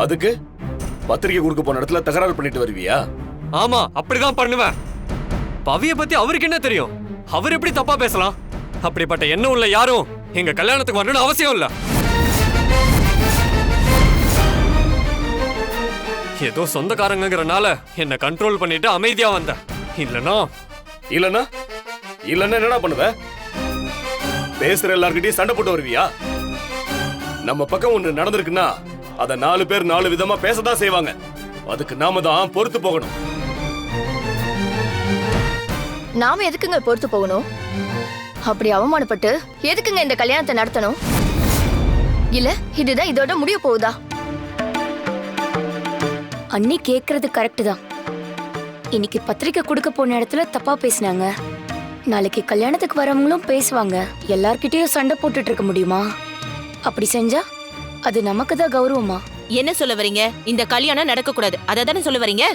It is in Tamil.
அதுக்கு பத்திரிக்கை கொடுக்க போன இடத்துல தகராறு பண்ணிட்டு வருவியா? ஆமா, அப்படிதான் பண்ணுவேன். பவிய பத்தி அவருக்கு என்ன தெரியும்? அவர் எப்படி தப்பா பேசலாம்? அப்படிப்பட்ட எண்ணம் உள்ள யாரும் எங்க கல்யாணத்துக்கு வரணும்னு அவசியம் இல்ல. ஏதோ சொந்தக்காரங்கிறனால என்ன கண்ட்ரோல் பண்ணிட்டு அமைதியா வந்த. இல்லனா இல்லன்னா இல்லன்னா என்னடா பண்ணுவ? பேசுற எல்லார்கிட்டயும் சண்டை போட்டு வருவியா? நம்ம பக்கம் ஒண்ணு நடந்திருக்குன்னா அத 4 பேர் 4 விதமா பேசதான் செய்வாங்க. அதுக்கு நாம தான் பொறுத்து போகணும். நாம எதுக்குங்க பொறுத்து போகணும்? அப்படி அவமானப்பட்டு எதுக்குங்க இந்த கல்யாணத்தை நடத்தணும்? இல்ல இதுதான் இதோட முடிய போகுதா? அண்ணி கேக்குறது கரெக்ட் தான். இன்னைக்கு பத்திரிக்கை கொடுக்க போன இடத்துல தப்பா பேசினாங்க. நாளைக்கு கல்யாணத்துக்கு வரவங்களும் பேசுவாங்க. எல்லார்கிட்டயும் சண்டை போட்டுட்டு இருக்க முடியுமா? அப்படி செஞ்சா அது நமக்கு தான் கௌரவமா? என்ன சொல்ல வரீங்க? இந்த கல்யாணம் நடக்க கூடாது, அத தானே சொல்ல வரீங்க?